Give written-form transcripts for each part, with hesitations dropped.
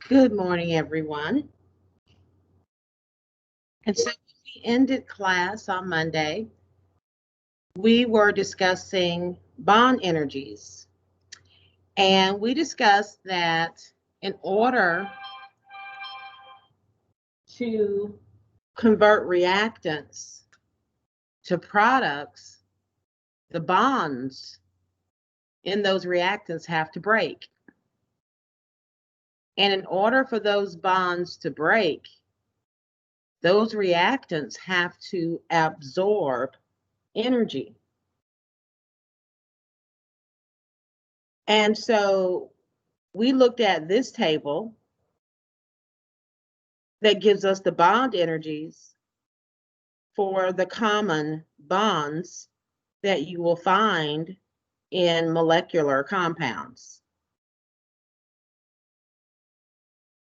Good morning, everyone. And so we ended class on Monday. We were discussing bond energies, and we discussed that in order to convert reactants to products, the bonds in those reactants have to break. And in order for those bonds to break, those reactants have to absorb energy. And so we looked at this table that gives us the bond energies for the common bonds that you will find in molecular compounds.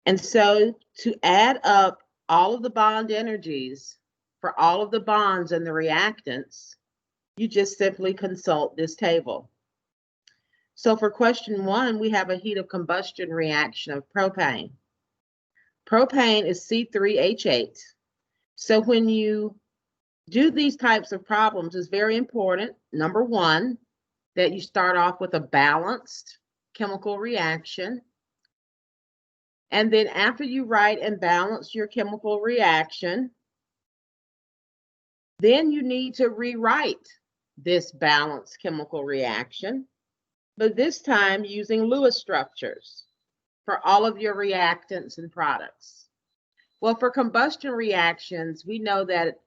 And so to add up all of the bond energies for all of the bonds and the reactants, you just simply consult this table. So for question 1, we have a heat of combustion reaction of propane. Propane is C3H8. So when you do these types of problems, it's very important, number 1, that you start off with a balanced chemical reaction. And then after you write and balance your chemical reaction, then you need to rewrite this balanced chemical reaction, but this time using Lewis structures for all of your reactants and products. Well, for combustion reactions, we know that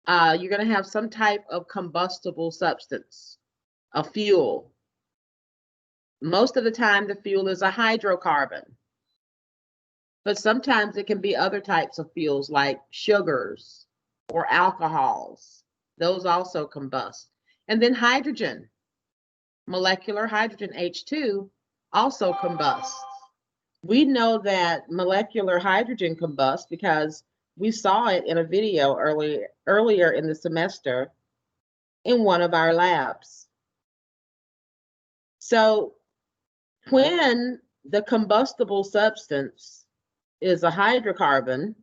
you're going to have some type of combustible substance, a fuel. Most of the time, the fuel is a hydrocarbon, but sometimes it can be other types of fuels like sugars or alcohols. Those also combust. And then hydrogen, molecular hydrogen, H2, also combusts. We know that molecular hydrogen combusts because we saw it in a video earlier in the semester in one of our labs. So when the combustible substance is a hydrocarbon,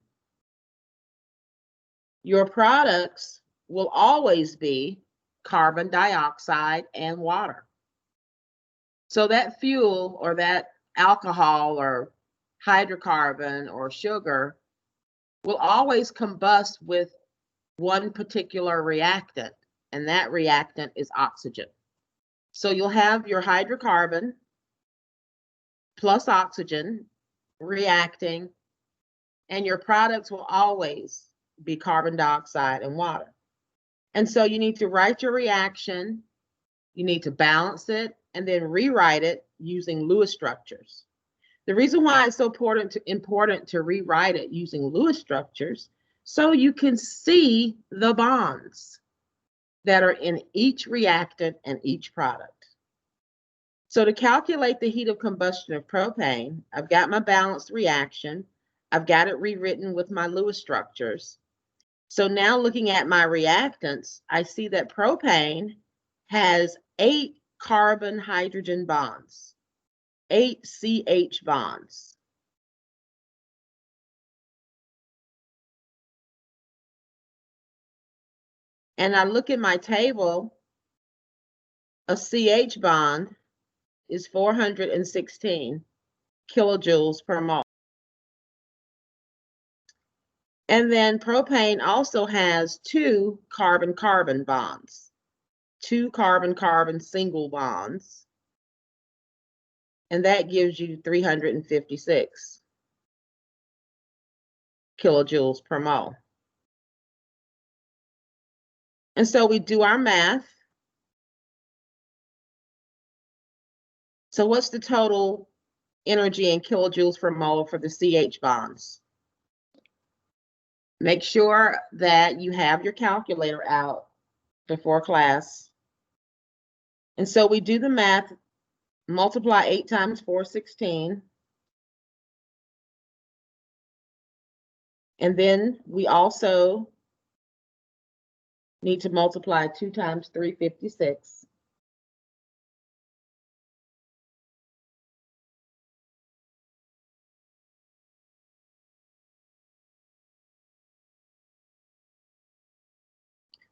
your products will always be carbon dioxide and water. So that fuel or that alcohol or hydrocarbon or sugar will always combust with one particular reactant, and that reactant is oxygen. So you'll have your hydrocarbon plus oxygen reacting, and your products will always be carbon dioxide and water. And so you need to write your reaction, you need to balance it, and then rewrite it using Lewis structures. The reason why it's so important to rewrite it using Lewis structures, so you can see the bonds that are in each reactant and each product. So to calculate the heat of combustion of propane, I've got my balanced reaction. I've got it rewritten with my Lewis structures. So now looking at my reactants, I see that propane has 8 carbon-hydrogen bonds, 8 CH bonds. And I look at my table, a CH bond is 416 kilojoules per mole. And then propane also has 2 carbon-carbon bonds, 2 carbon-carbon single bonds, and that gives you 356 kilojoules per mole. And so we do our math. So what's the total energy in kilojoules per mole for the CH bonds? Make sure that you have your calculator out before class. And so we do the math, multiply 8 times 416. And then we also need to multiply 2 times 356.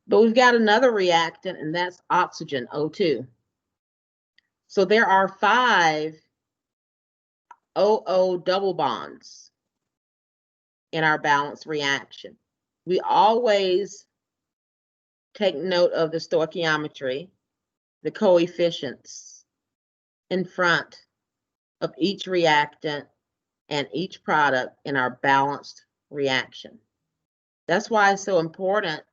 But we've got another reactant, and that's oxygen, O2. So there are 5 OO double bonds in our balanced reaction. We always take note of the stoichiometry, the coefficients in front of each reactant and each product in our balanced reaction. That's why it's so important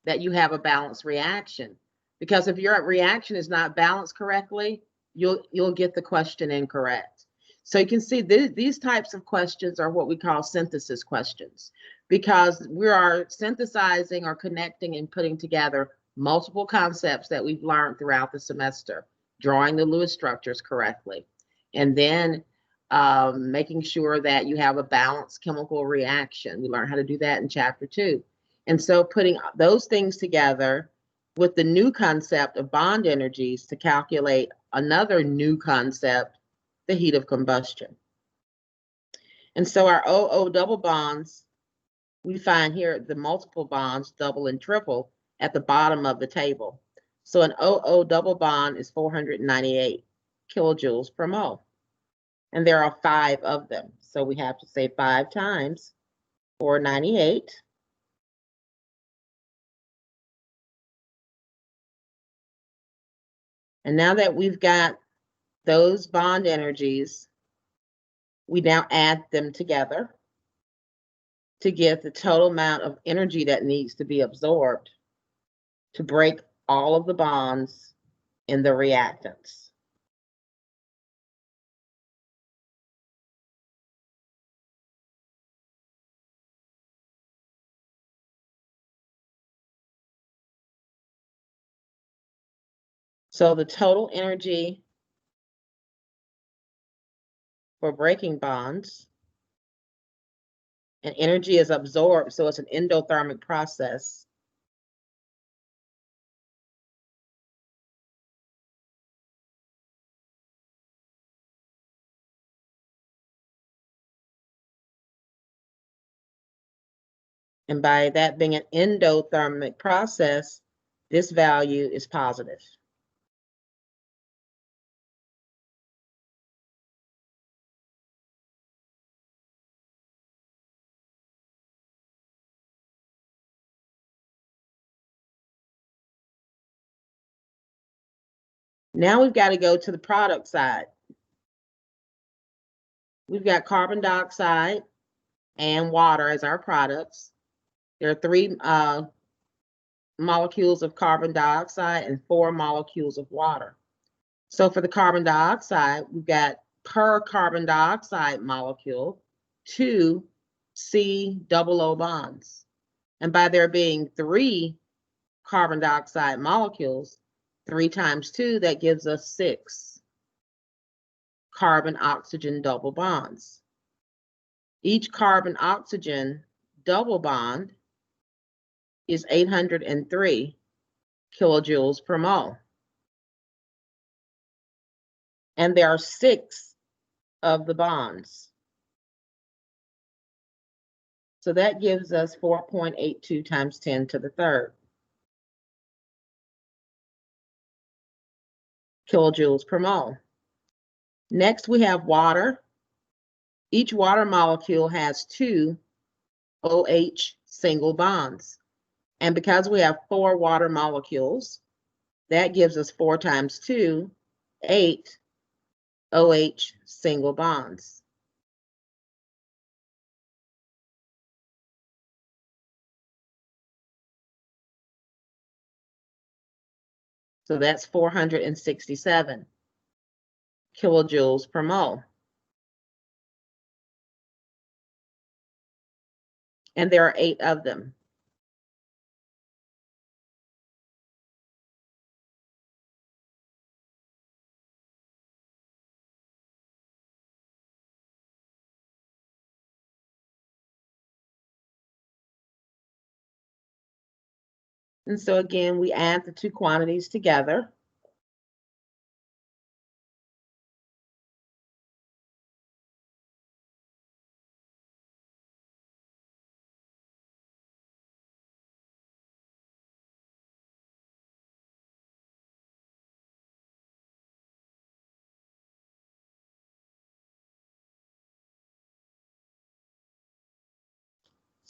that you have a balanced reaction, because if your reaction is not balanced correctly, you'll get the question incorrect. So you can see these types of questions are what we call synthesis questions, because we are synthesizing or connecting and putting together multiple concepts that we've learned throughout the semester, drawing the Lewis structures correctly, and then making sure that you have a balanced chemical reaction. We learn how to do that in chapter 2. And so putting those things together with the new concept of bond energies to calculate another new concept, the heat of combustion. And so our OO double bonds, we find here the multiple bonds, double and triple, at the bottom of the table. So an OO double bond is 498 kilojoules per mole. And there are 5 of them. So we have to say 5 times 498. And now that we've got those bond energies, we now add them together to get the total amount of energy that needs to be absorbed to break all of the bonds in the reactants. So the total energy for breaking bonds, and energy is absorbed, so it's an endothermic process. And by that being an endothermic process, this value is positive. Now we've got to go to the product side. We've got carbon dioxide and water as our products. There are 3 molecules of carbon dioxide and 4 molecules of water. So for the carbon dioxide, we've got per carbon dioxide molecule 2 C-double-O bonds. And by there being 3 carbon dioxide molecules, 3 times 2, that gives us 6 carbon-oxygen double bonds. Each carbon-oxygen double bond is 803 kilojoules per mole. And there are 6 of the bonds. So that gives us 4.82 times 10 to the third kilojoules per mole. Next, we have water. Each water molecule has 2 OH single bonds. And because we have 4 water molecules, that gives us 4 times 2, 8 OH single bonds. So that's 467 kilojoules per mole. And there are 8 of them. And so again, we add the 2 quantities together.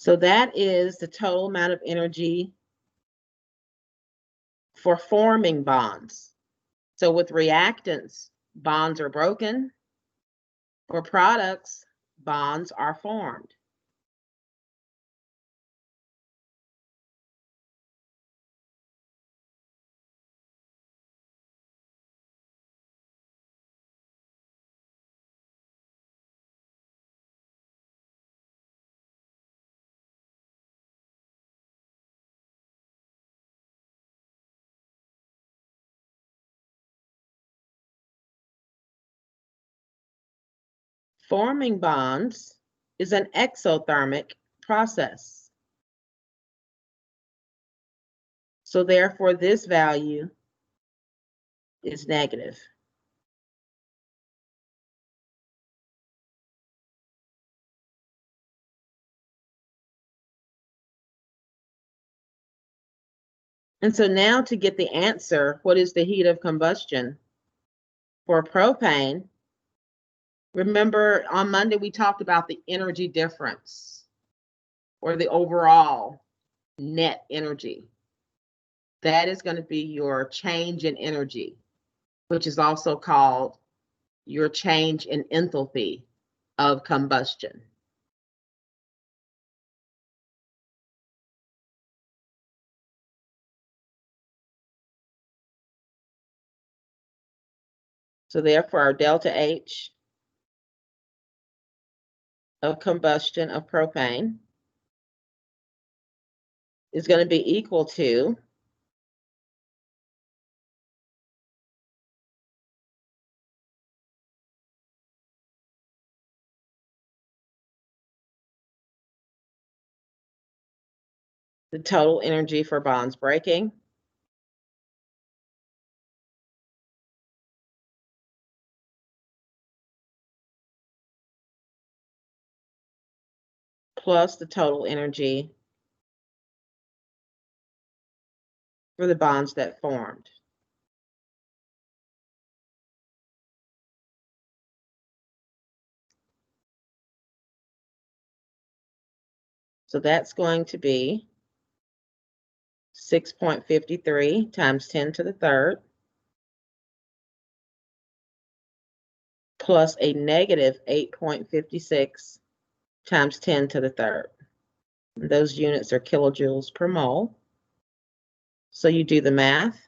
So that is the total amount of energy for forming bonds. So with reactants, bonds are broken. For products, bonds are formed. Forming bonds is an exothermic process. So therefore, this value is negative. And so now to get the answer, what is the heat of combustion for propane? Remember on Monday, we talked about the energy difference or the overall net energy. That is going to be your change in energy, which is also called your change in enthalpy of combustion. So therefore, our delta H of combustion of propane is going to be equal to the total energy for bonds breaking plus the total energy for the bonds that formed. So that's going to be 6.53 times 10 to the third plus a negative 8.56 times 10 to the third. And those units are kilojoules per mole. So you do the math.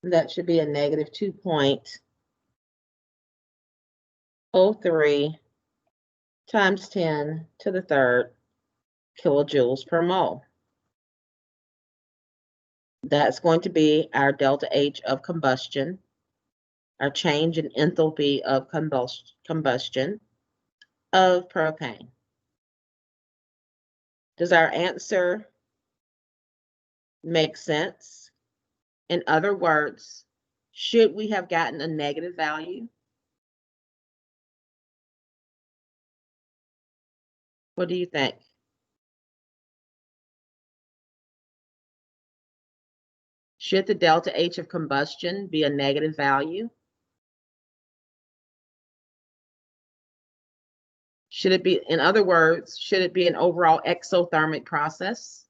That should be a negative 2.03 times 10 to the third kilojoules per mole. That's going to be our delta H of combustion, our change in enthalpy of combustion of propane. Does our answer make sense? In other words, should we have gotten a negative value? What do you think? Should the delta H of combustion be a negative value? Should it be, in other words, should it be an overall exothermic process?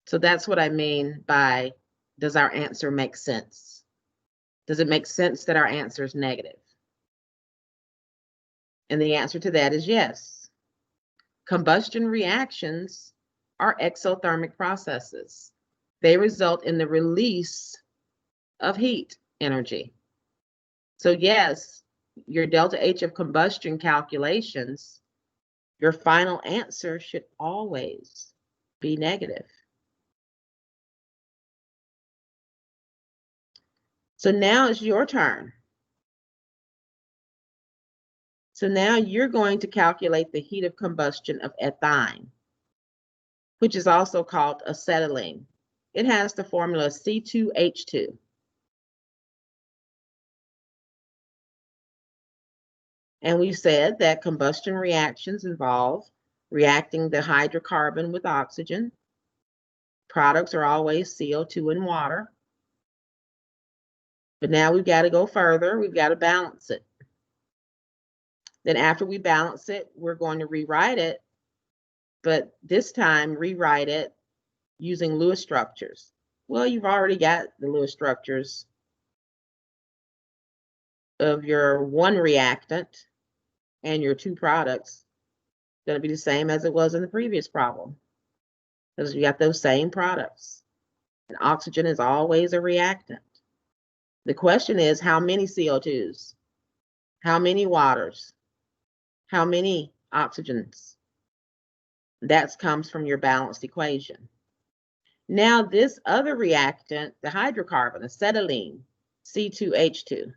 So that's what I mean by, does our answer make sense? Does it make sense that our answer is negative? And the answer to that is yes. Combustion reactions are exothermic processes. They result in the release of heat energy. So yes, your delta H of combustion calculations, your final answer should always be negative. So now it's your turn. So now you're going to calculate the heat of combustion of ethine, which is also called acetylene. It has the formula C2H2. And we said that combustion reactions involve reacting the hydrocarbon with oxygen, Products are always CO2 and water. But now we've got to go further. We've got to balance it. Then after we balance it, we're going to rewrite it, but this time rewrite it using Lewis structures. Well, you've already got the Lewis structures of your one reactant and your two products. Going to be the same as it was in the previous problem, because you got those same products. And oxygen is always a reactant. The question is, how many CO2s? How many waters? How many oxygens? That comes from your balanced equation. Now this other reactant, the hydrocarbon, acetylene, C2H2.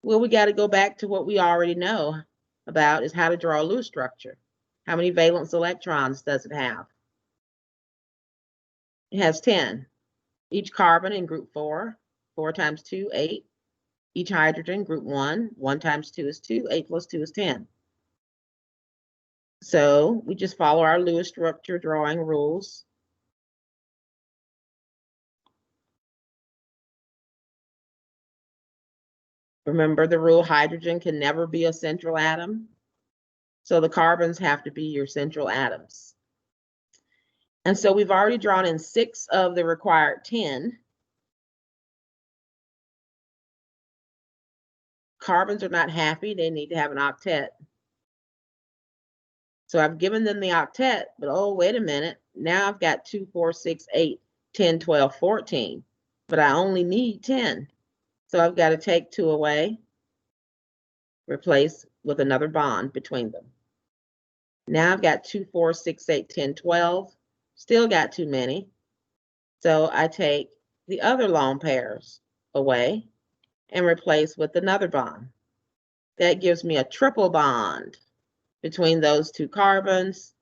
Well, we got to go back to what we already know about, is how to draw a Lewis structure. How many valence electrons does it have? It has 10. Each carbon in group 4, 4 times 2, 8. Each hydrogen, group 1, 1 times 2 is 2, 8 plus 2 is 10. So we just follow our Lewis structure drawing rules. Remember the rule, hydrogen can never be a central atom. So the carbons have to be your central atoms. And so we've already drawn in 6 of the required 10. Carbons are not happy, they need to have an octet. So I've given them the octet, but oh, wait a minute. Now I've got 2, 4, 6, 8, 10, 12, 14, but I only need 10. So I've got to take 2 away, replace with another bond between them. Now I've got 2, 4, 6, 8, 10, 12, still got too many. So I take the other lone pairs away and replace with another bond. That gives me a triple bond between those 2 carbons.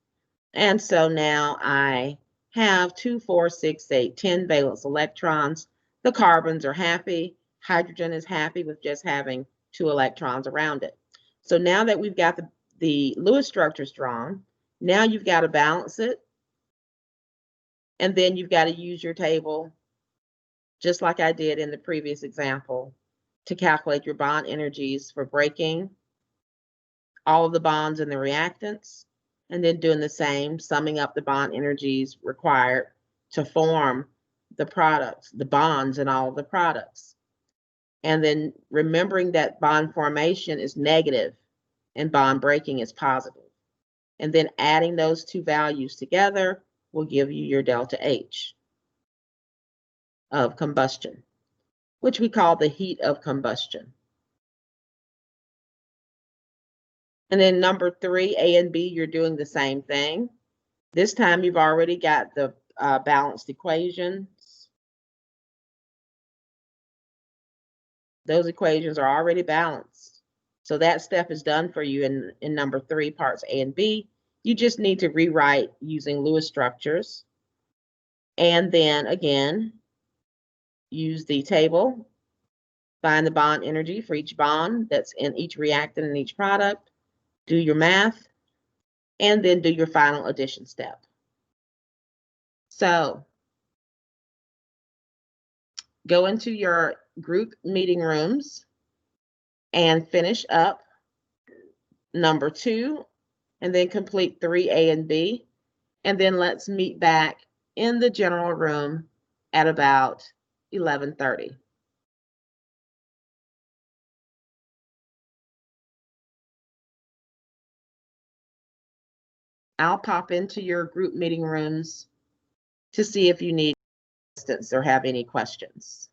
And so now I have 2, 4, 6, 8, 10 valence electrons. The carbons are happy. Hydrogen is happy with just having 2 electrons around it. So now that we've got the Lewis structures drawn, now you've got to balance it. And then you've got to use your table, just like I did in the previous example, to calculate your bond energies for breaking all of the bonds in the reactants, and then doing the same, summing up the bond energies required to form the products, the bonds in all of the products. And then remembering that bond formation is negative and bond breaking is positive. And then adding those 2 values together will give you your delta H of combustion, which we call the heat of combustion. And then number 3, A and B, you're doing the same thing. This time you've already got the balanced equations. Those equations are already balanced. So that step is done for you in number 3, parts A and B. You just need to rewrite using Lewis structures. And then again, use the table, find the bond energy for each bond that's in each reactant and each product, do your math, and then do your final addition step. So go into your group meeting rooms and finish up number 2, and then complete 3A and B. And then let's meet back in the general room at about 11:30. I'll pop into your group meeting rooms to see if you need assistance or have any questions.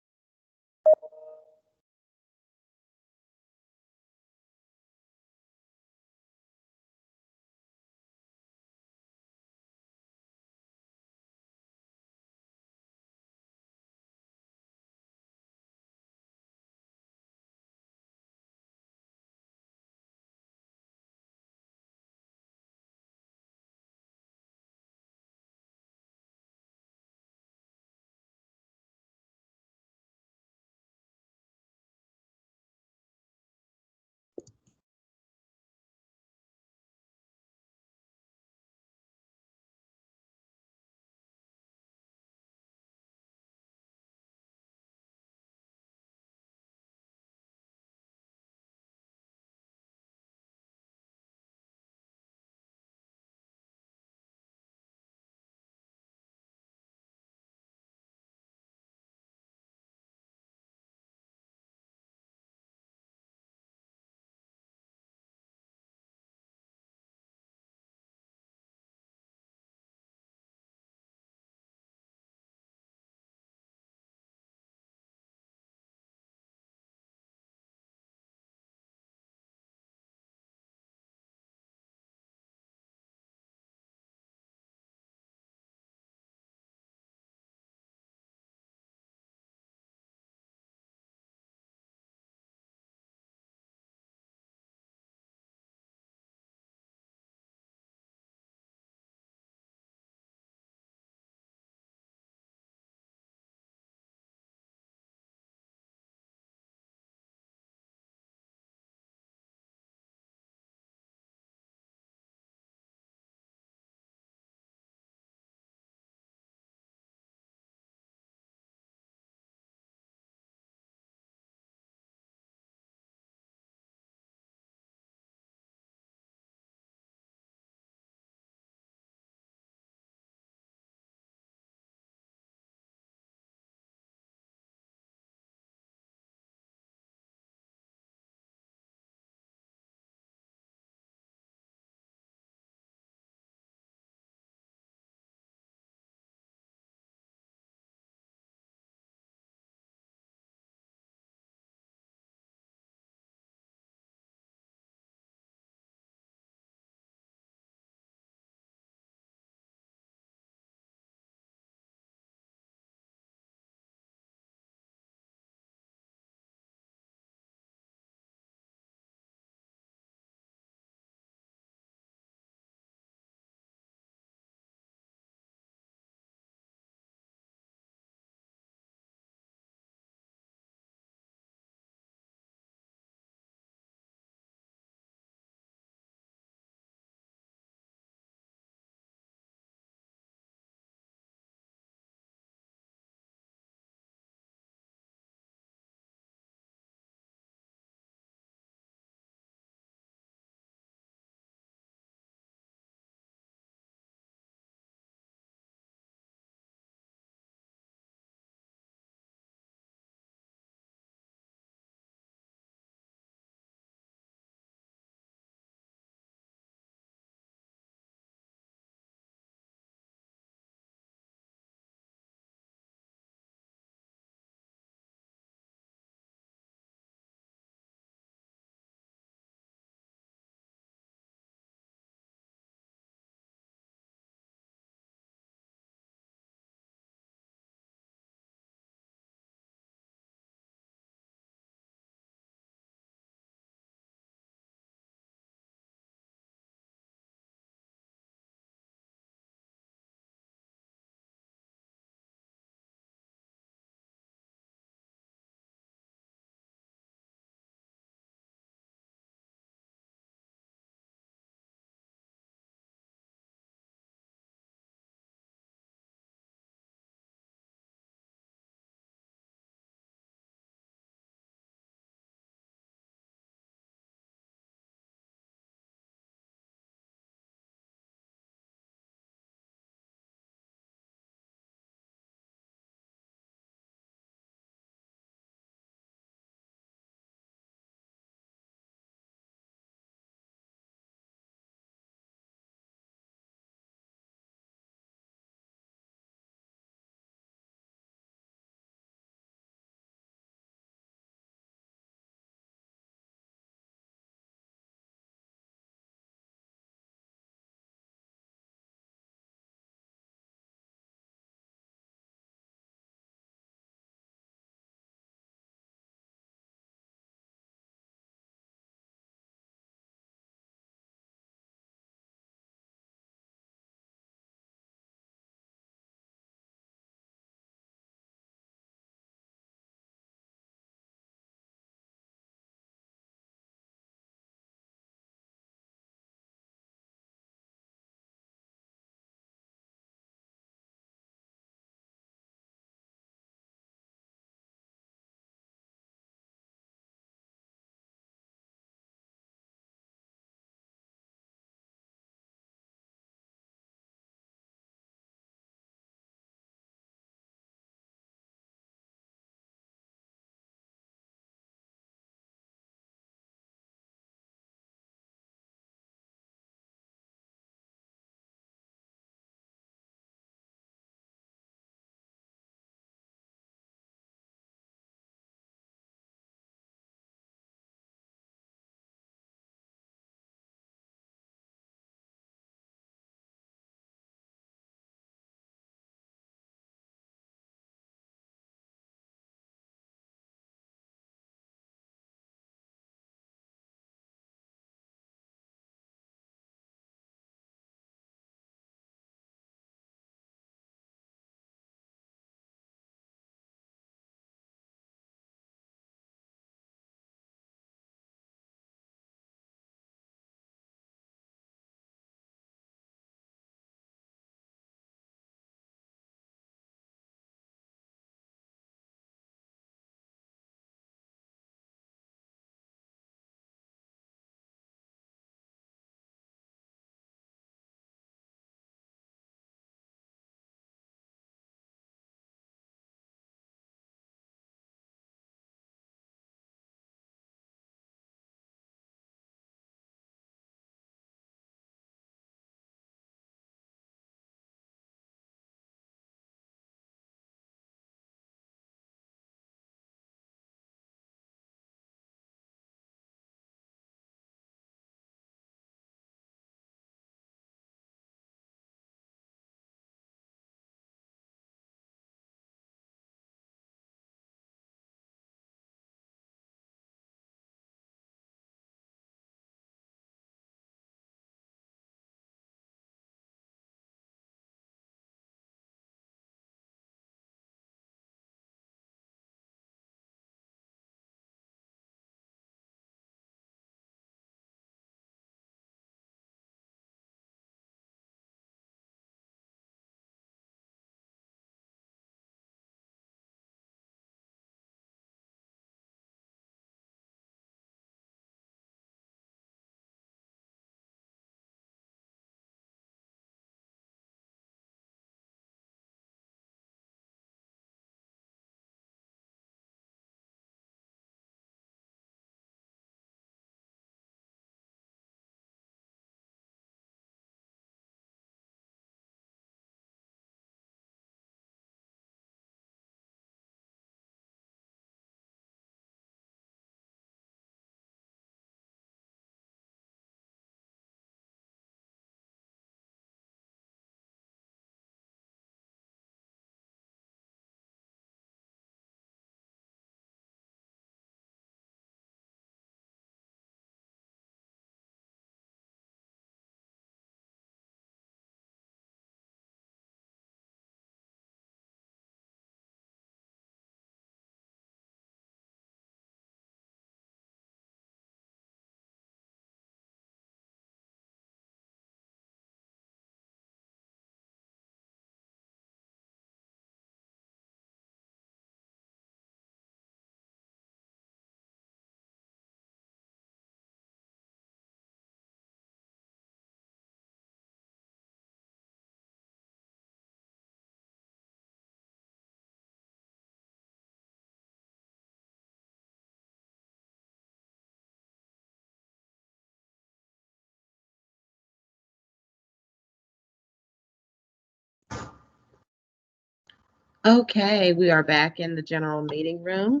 Okay, we are back in the general meeting room.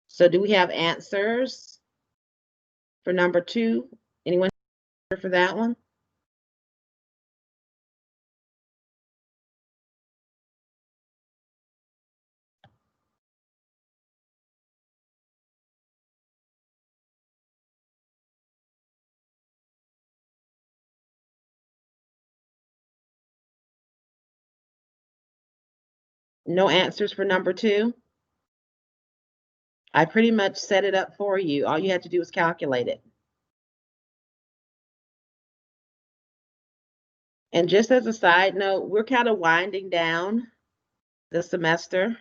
So do we have answers for number 2? Anyone for that one? No answers for number 2? I pretty much set it up for you. All you had to do was calculate it. And just as a side note, we're kind of winding down the semester.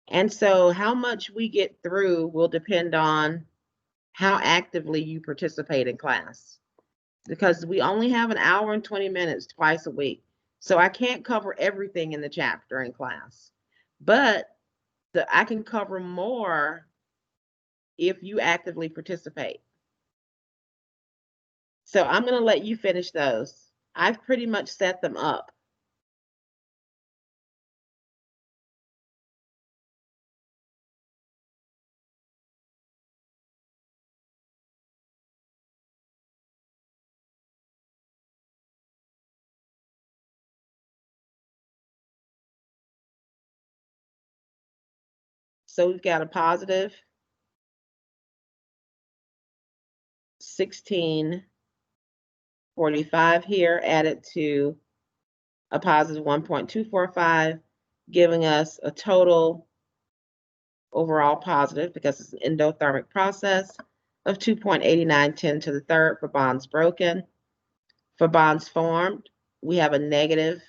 And so how much we get through will depend on how actively you participate in class. Because we only have an hour and 20 minutes twice a week. So I can't cover everything in the chapter in class. But I can cover more if you actively participate. So I'm going to let you finish those. I've pretty much set them up. So we've got a positive 1645 here added to a positive 1.245, giving us a total overall positive, because it's an endothermic process, of 2.8910 to the third for bonds broken. For bonds formed, we have a negative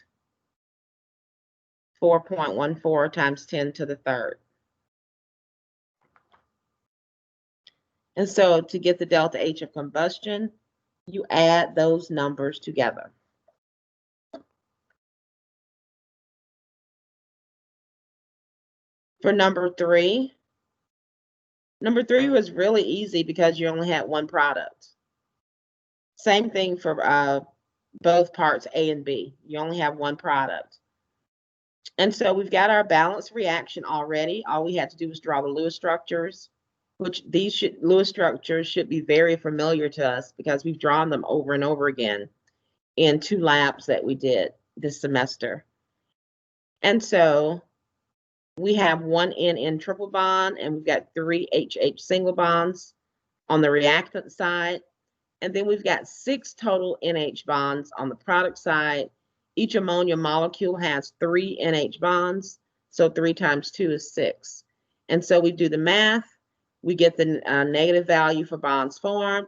4.14 times 10 to the third. And so to get the delta H of combustion, you add those numbers together. For number 3 was really easy because you only had one product. Same thing for both parts A and B. You only have one product. And so we've got our balanced reaction already. All we had to do was draw the Lewis structures, which Lewis structures should be very familiar to us because we've drawn them over and over again in 2 labs that we did this semester. And so we have 1 N triple bond, and we've got 3 HH single bonds on the reactant side. And then we've got 6 total NH bonds on the product side. Each ammonia molecule has 3 NH bonds, so 3 times 2 is 6. And so we do the math. We get the negative value for bonds formed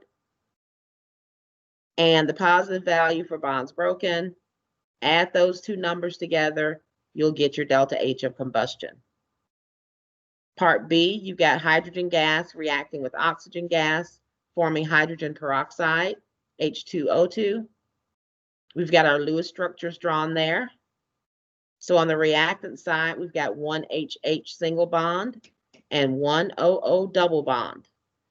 and the positive value for bonds broken. Add those 2 numbers together, you'll get your delta H of combustion. Part B, you've got hydrogen gas reacting with oxygen gas, forming hydrogen peroxide, H2O2. We've got our Lewis structures drawn there. So on the reactant side, we've got 1 HH single bond and 1 OO double bond.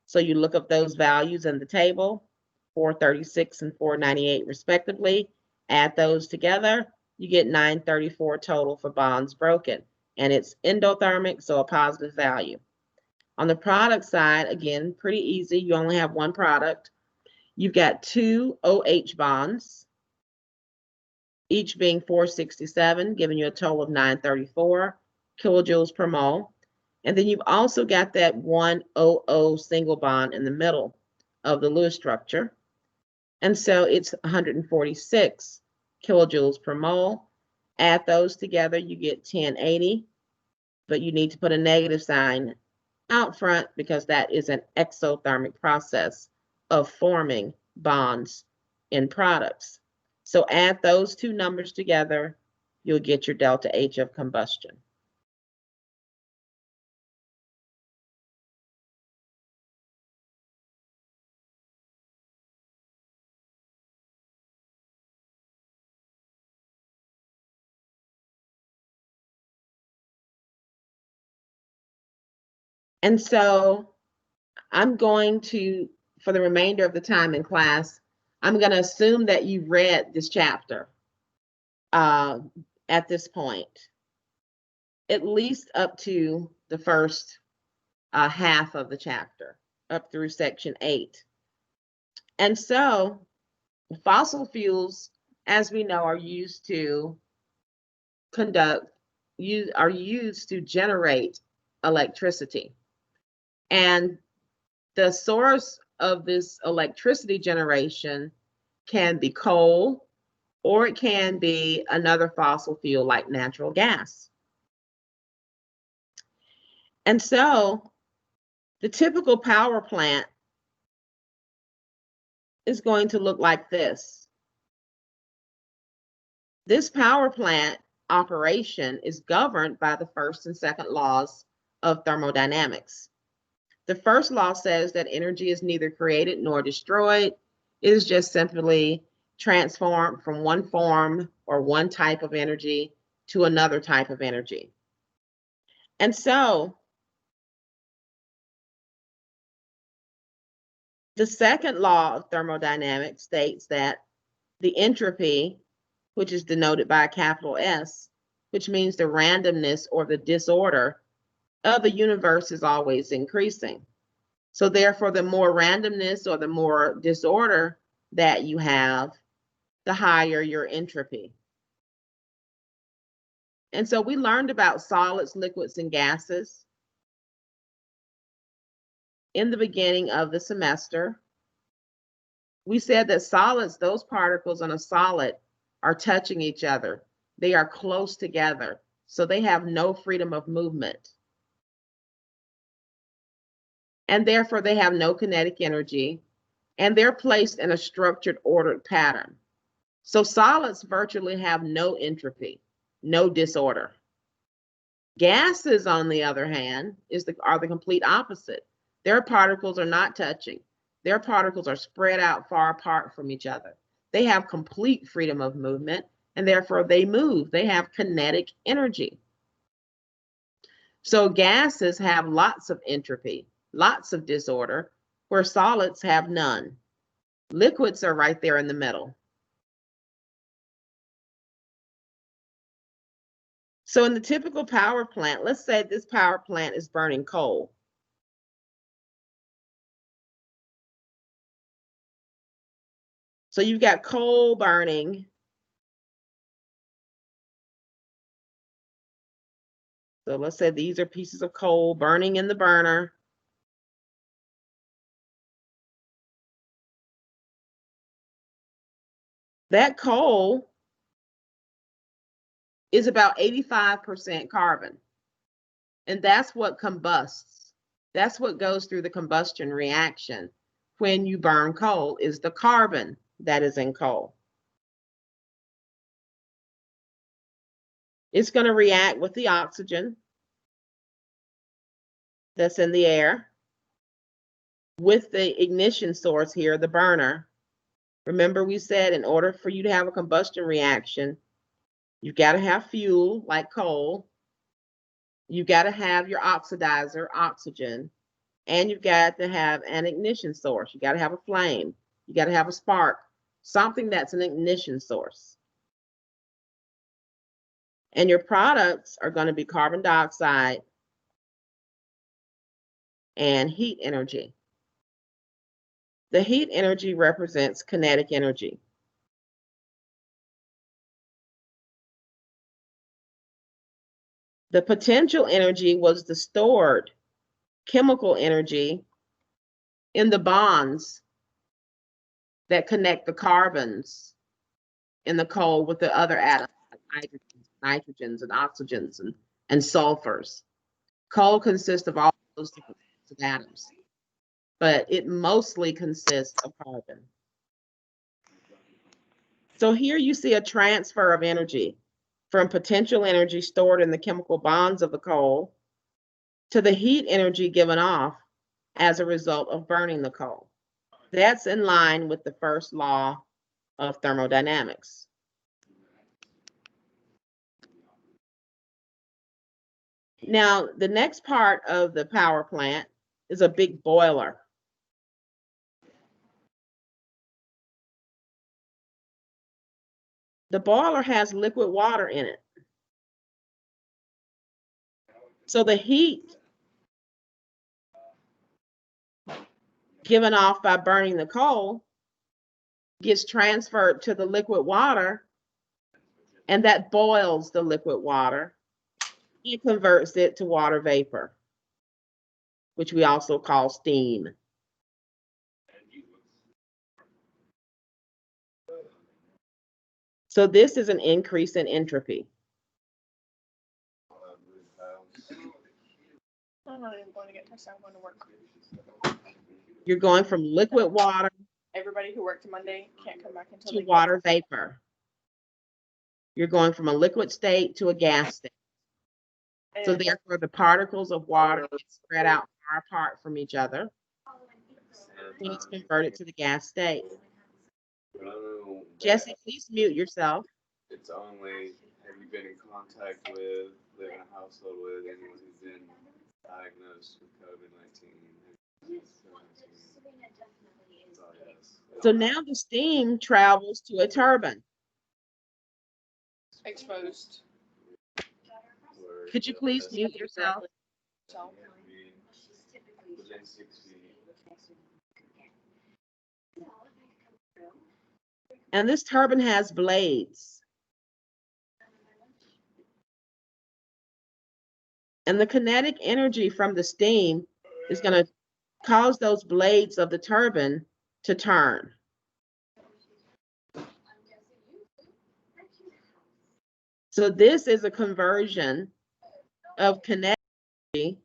So you look up those values in the table, 436 and 498 respectively, add those together, you get 934 total for bonds broken. And it's endothermic, so a positive value. On the product side, again, pretty easy. You only have one product. You've got 2 OH bonds, each being 467, giving you a total of 934 kilojoules per mole. And then you've also got that 1 OO single bond in the middle of the Lewis structure. And so it's 146 kilojoules per mole. Add those together, you get 1080, but you need to put a negative sign out front because that is an exothermic process of forming bonds in products. So add those 2 numbers together, you'll get your delta H of combustion. And so I'm going to, for the remainder of the time in class, I'm going to assume that you've read this chapter at this point. at least up to the first half of the chapter, up through section 8. And so fossil fuels, as we know, are used to generate electricity. And the source of this electricity generation can be coal, or it can be another fossil fuel like natural gas. And so the typical power plant is going to look like this. This power plant operation is governed by the first and second laws of thermodynamics. The first law says that energy is neither created nor destroyed. It is just simply transformed from one form or one type of energy to another type of energy. And so the second law of thermodynamics states that the entropy, which is denoted by a capital S, which means the randomness or the disorder of the universe, is always increasing. So therefore, the more randomness or the more disorder that you have, the higher your entropy. And so we learned about solids, liquids, and gases in the beginning of the semester. We said that solids, those particles in a solid, are touching each other. They are close together, so they have no freedom of movement. And therefore, they have no kinetic energy, and they're placed in a structured, ordered pattern. So solids virtually have no entropy, no disorder. Gases, on the other hand, are the complete opposite. Their particles are not touching. Their particles are spread out far apart from each other. They have complete freedom of movement, and therefore they move. They have kinetic energy. So gases have lots of entropy, lots of disorder, where solids have none. Liquids are right there in the middle. So in the typical power plant, let's say this power plant is burning coal. So you've got coal burning. So let's say these are pieces of coal burning in the burner. That coal is about 85% carbon. And that's what combusts. That's what goes through the combustion reaction when you burn coal, is the carbon that is in coal. It's going to react with the oxygen that's in the air, with the ignition source here, the burner. Remember, we said in order for you to have a combustion reaction, you've got to have fuel like coal. You've got to have your oxidizer, oxygen, and you've got to have an ignition source. You got to have a flame. You got to have a spark, something that's an ignition source. And your products are going to be carbon dioxide and heat energy. The heat energy represents kinetic energy. The potential energy was the stored chemical energy in the bonds that connect the carbons in the coal with the other atoms, like nitrogens and oxygens and sulfurs. Coal consists of all those different types of atoms, but it mostly consists of carbon. So here you see a transfer of energy from potential energy stored in the chemical bonds of the coal to the heat energy given off as a result of burning the coal. That's in line with the first law of thermodynamics. Now, the next part of the power plant is a big boiler. The boiler has liquid water in it. So the heat given off by burning the coal gets transferred to the liquid water, and that boils the liquid water. It converts it to water vapor, which we also call steam. So this is an increase in entropy. I'm not even going to get tested. I'm going to work. You're going from liquid water Everybody who worked Monday can't come back until to water vapor. You're going from a liquid state to a gas state. So therefore, the particles of water get spread out far apart from each other. And it's converted to the gas state. Jesse, please mute yourself. It's only, have you been in contact with, live in a household with anyone who's been diagnosed with COVID-19? So now the steam travels to a turbine. exposed. Could you please mute yourself? So Within 6 feet. And this turbine has blades. And the kinetic energy from the steam is going to cause those blades of the turbine to turn. So this is a conversion of kinetic energy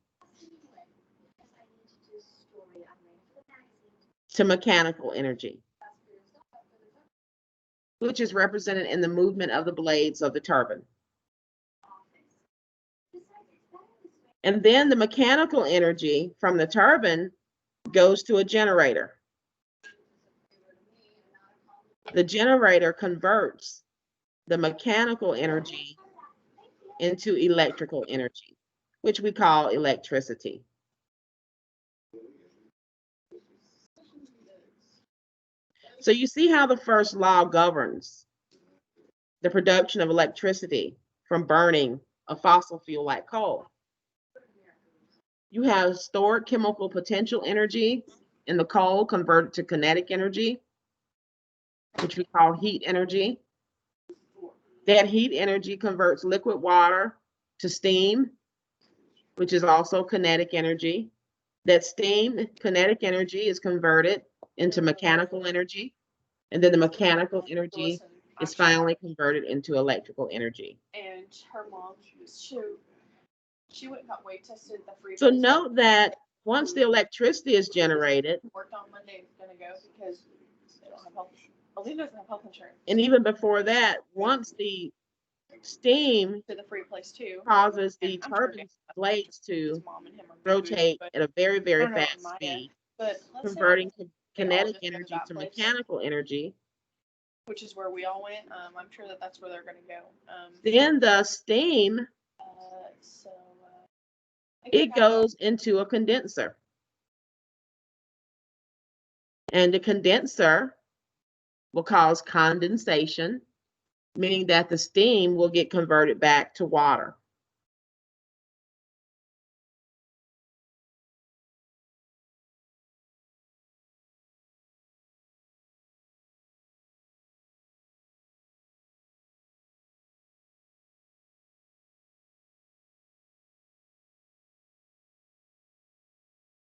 to mechanical energy, which is represented in the movement of the blades of the turbine. And then the mechanical energy from the turbine goes to a generator. The generator converts the mechanical energy into electrical energy, which we call electricity. So you see how the first law governs the production of electricity from burning a fossil fuel like coal. You have stored chemical potential energy in the coal converted to kinetic energy, which we call heat energy. That heat energy converts liquid water to steam, which is also kinetic energy. That steam, kinetic energy, is converted into mechanical energy, and then the mechanical energy is finally converted into electrical energy. And her mom, she went and got weight tested the free. So note that once the electricity is generated, Worked on Monday, is gonna go because they don't have health. Alina doesn't have health insurance. and even before that, once the steam To the free place too. causes the And I'm sure turbine blades to his mom and him are rotate but at a very, I very don't know fast Maya, speed, but let's say converting they all kinetic just go to energy that to place. mechanical energy. which is where we all went. I'm sure that that's where they're gonna go. Then the steam, So it goes into a condenser. And the condenser will cause condensation, meaning that the steam will get converted back to water.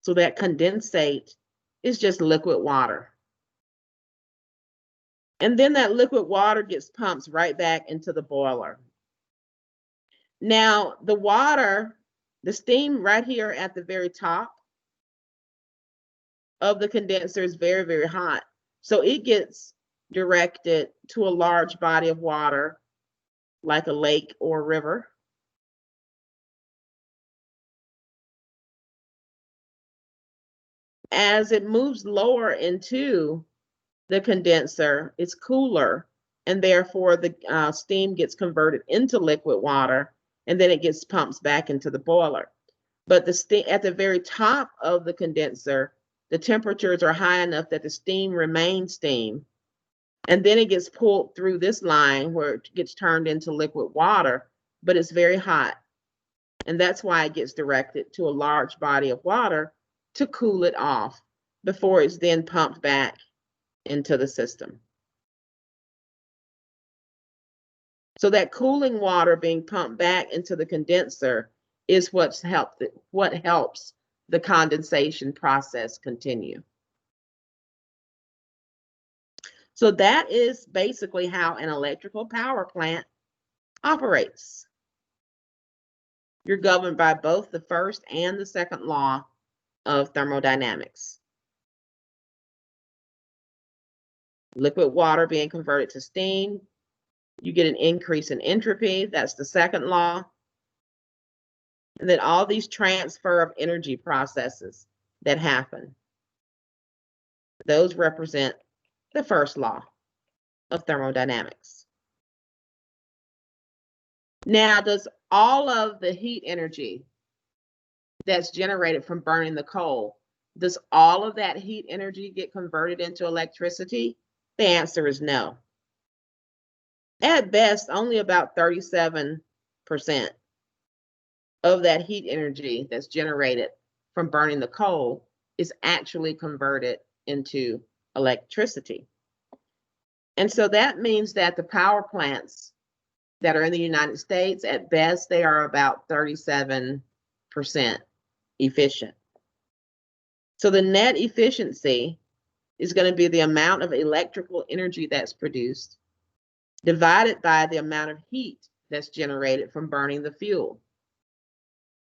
So that condensate is just liquid water. And then that liquid water gets pumped right back into the boiler. Now, the water, the steam right here at the very top of the condenser is very, very hot. So it gets directed to a large body of water, like a lake or a river. As it moves lower into the condenser, it's cooler, and therefore the steam gets converted into liquid water, and then it gets pumped back into the boiler. But the steam at the very top of the condenser, the temperatures are high enough that the steam remains steam, and then it gets pulled through this line where it gets turned into liquid water, but it's very hot. And that's why it gets directed to a large body of water to cool it off before it's then pumped back into the system. So that cooling water being pumped back into the condenser is what helps the condensation process continue. So that is basically how an electrical power plant operates. You're governed by both the first and the second law of thermodynamics. Liquid water being converted to steam, you get an increase in entropy. That's the second law. And then all these transfer of energy processes that happen, those represent the first law of thermodynamics. Now, does all of the heat energy that's generated from burning the coal, does all of that heat energy get converted into electricity? The answer is no. At best, only about 37% of that heat energy that's generated from burning the coal is actually converted into electricity. And so that means that the power plants that are in the United States, at best, they are about 37% efficient. So the net efficiency is going to be the amount of electrical energy that's produced divided by the amount of heat that's generated from burning the fuel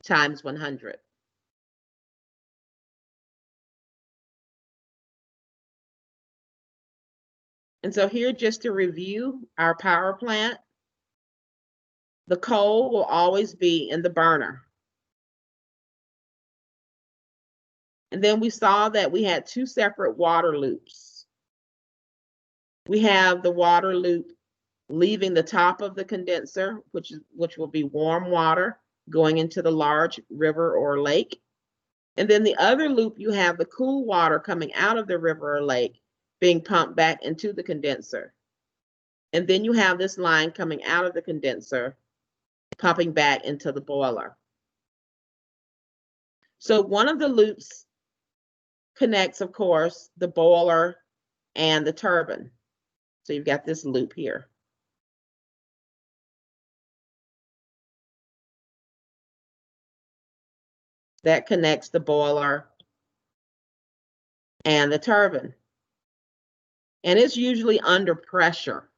times 100. And so here, just to review our power plant, the coal will always be in the burner. And then we saw that we had two separate water loops. We have the water loop leaving the top of the condenser, which will be warm water going into the large river or lake. And then the other loop, you have the cool water coming out of the river or lake being pumped back into the condenser. And then you have this line coming out of the condenser, pumping back into the boiler. So one of the loops connects, of course, the boiler and the turbine. So you've got this loop here. That connects the boiler and the turbine. And it's usually under pressure.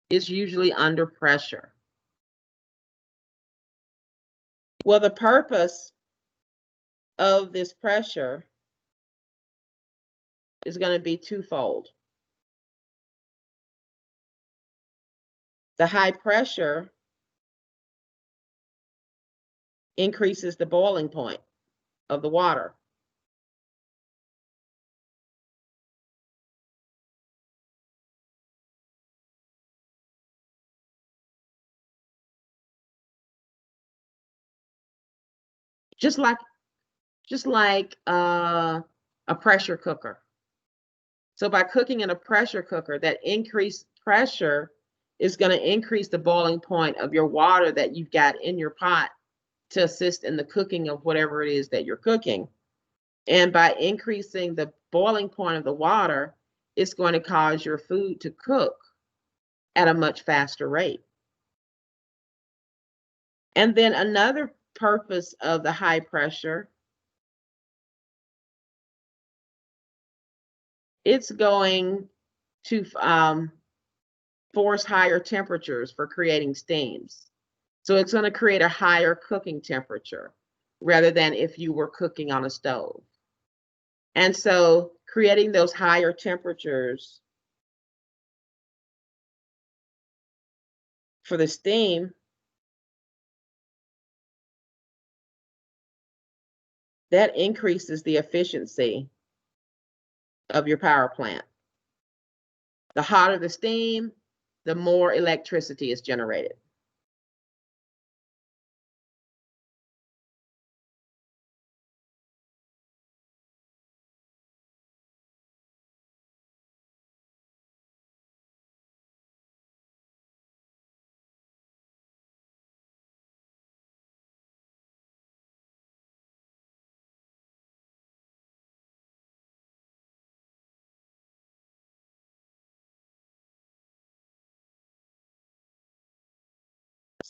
It's usually under pressure. Well, the purpose of this pressure is going to be twofold. The high pressure increases the boiling point of the water. Just like a pressure cooker. So by cooking in a pressure cooker, that increased pressure is going to increase the boiling point of your water that you've got in your pot to assist in the cooking of whatever it is that you're cooking. And by increasing the boiling point of the water, it's going to cause your food to cook at a much faster rate. And then another purpose of the high pressure, it's going to force higher temperatures for creating steams. So it's going to create a higher cooking temperature rather than if you were cooking on a stove. And so creating those higher temperatures for the steam, that increases the efficiency of your power plant. The hotter the steam, the more electricity is generated.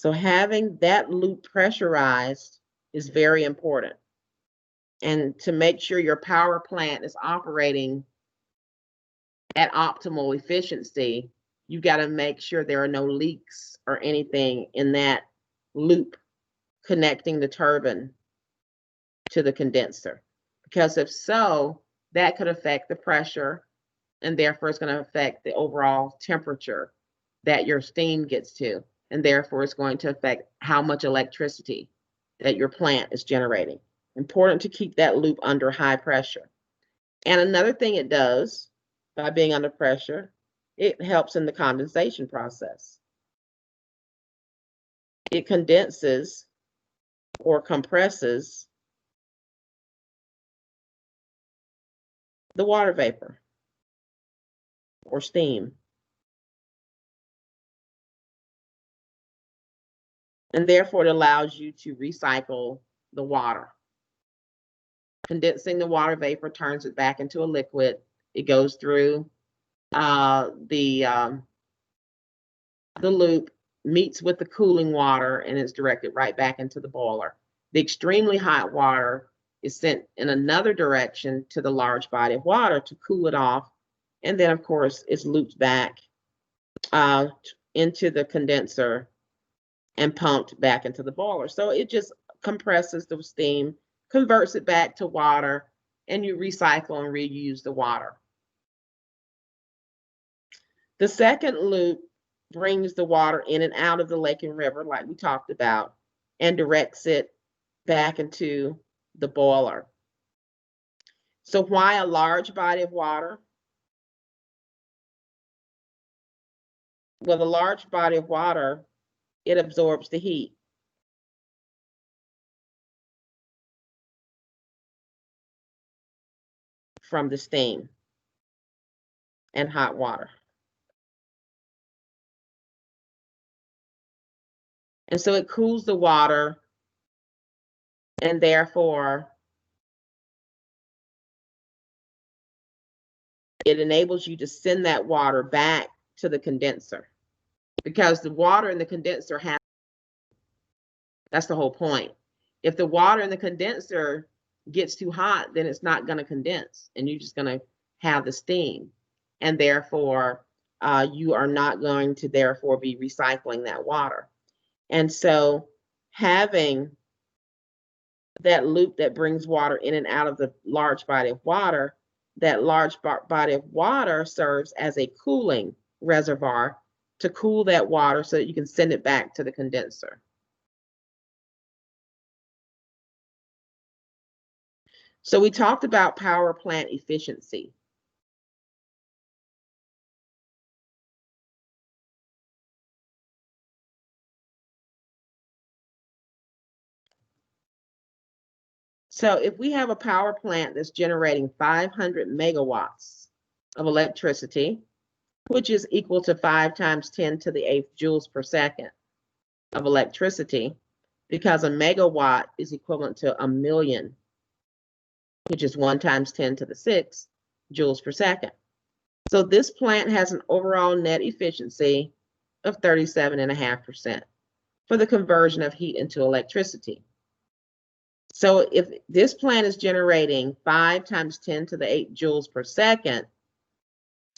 So having that loop pressurized is very important. And to make sure your power plant is operating at optimal efficiency, you got to make sure there are no leaks or anything in that loop connecting the turbine to the condenser. Because if so, that could affect the pressure, and therefore it's going to affect the overall temperature that your steam gets to, and therefore it's going to affect how much electricity that your plant is generating. Important to keep that loop under high pressure. And another thing it does by being under pressure, it helps in the condensation process. It condenses or compresses the water vapor or steam. And therefore it allows you to recycle the water. Condensing the water vapor turns it back into a liquid. It goes through the loop, meets with the cooling water, and is directed right back into the boiler. The extremely hot water is sent in another direction to the large body of water to cool it off. And then, of course, it's looped back into the condenser and pumped back into the boiler. So it just compresses the steam, converts it back to water, and you recycle and reuse the water. The second loop brings the water in and out of the lake and river, like we talked about, and directs it back into the boiler. So why a large body of water? Well, the large body of water, it absorbs the heat. From the steam and hot water. And so it cools the water, and therefore it enables you to send that water back to the condenser, because the water in the condenser has, that's the whole point. If the water in the condenser gets too hot, then it's not going to condense, and you're just going to have the steam, and therefore you are not going to therefore be recycling that water. And so having that loop that brings water in and out of the large body of water, that large body of water serves as a cooling reservoir to cool that water so that you can send it back to the condenser. So we talked about power plant efficiency. So if we have a power plant that's generating 500 megawatts of electricity, which is equal to 5 times 10 to the 8th joules per second of electricity, because a megawatt is equivalent to a million, which is 1 times 10 to the 6th joules per second. So this plant has an overall net efficiency of 37.5% for the conversion of heat into electricity. So if this plant is generating 5 times 10 to the 8th joules per second,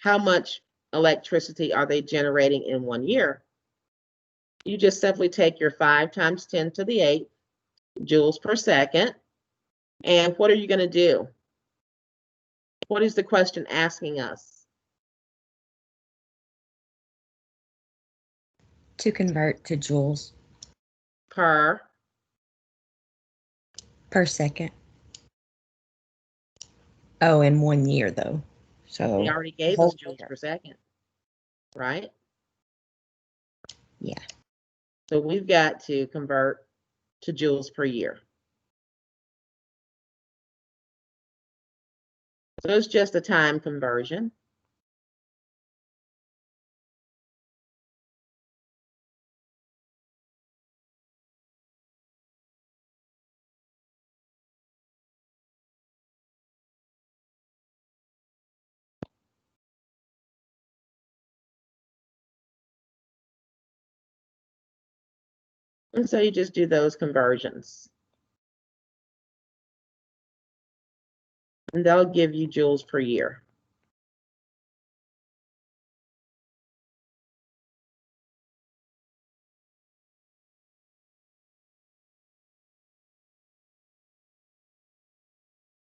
how much electricity are they generating in 1 year? You just simply take your 5 times 10 to the 8th joules per second, and what are you going to do? What is the question asking us? To convert to joules Per second. Oh, in 1 year though. So they already gave whole us joules year. per second, right? Yeah. So we've got to convert to joules per year. So it's just a time conversion. And so you just do those conversions. And they'll give you joules per year.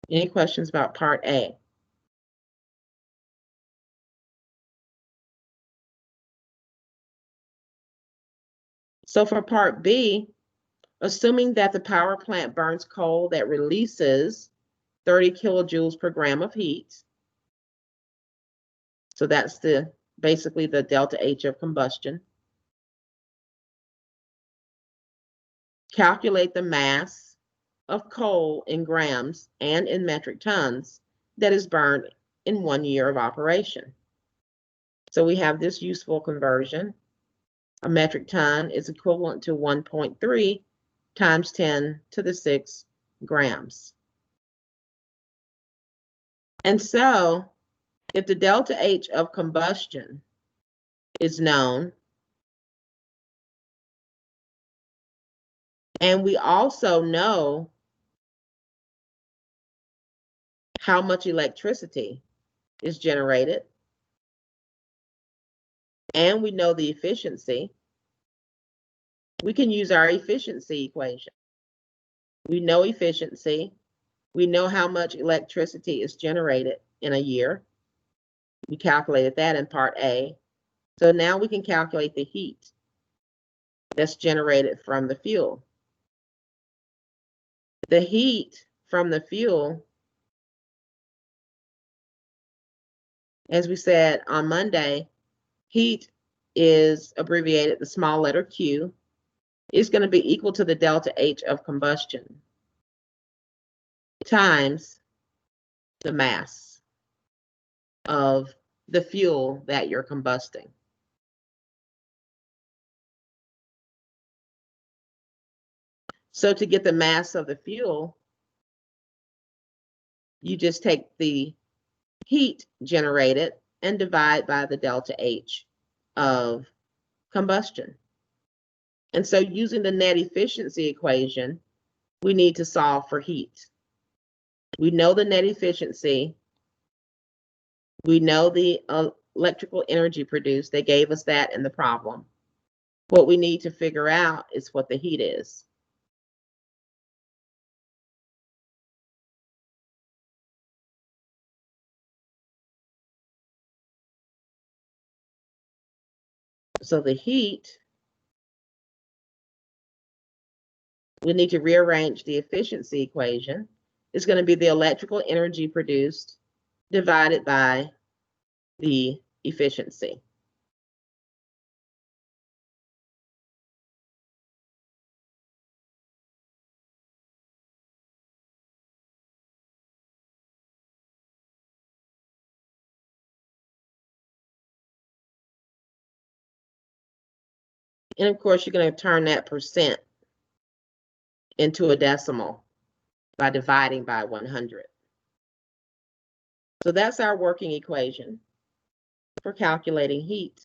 Any questions about part A? So for part B, assuming that the power plant burns coal that releases 30 kilojoules per gram of heat. So that's basically the delta H of combustion. Calculate the mass of coal in grams and in metric tons that is burned in 1 year of operation. So we have this useful conversion. A metric ton is equivalent to 1.3 times 10 to the 6 grams. And so if the delta H of combustion is known, and we also know how much electricity is generated, and we know the efficiency, we can use our efficiency equation. We know efficiency. We know how much electricity is generated in a year. We calculated that in part A. So now we can calculate the heat that's generated from the fuel. The heat from the fuel, as we said on Monday, heat is abbreviated the small letter Q. Is going to be equal to the delta H of combustion times the mass of the fuel that you're combusting. So to get the mass of the fuel, you just take the heat generated and divide by the delta H of combustion. And so using the net efficiency equation, we need to solve for heat. We know the net efficiency. We know the electrical energy produced. They gave us that in the problem. What we need to figure out is what the heat is. So the heat, we need to rearrange the efficiency equation. It's going to be the electrical energy produced divided by the efficiency. And of course, you're going to turn that percent into a decimal by dividing by 100. So that's our working equation for calculating heat.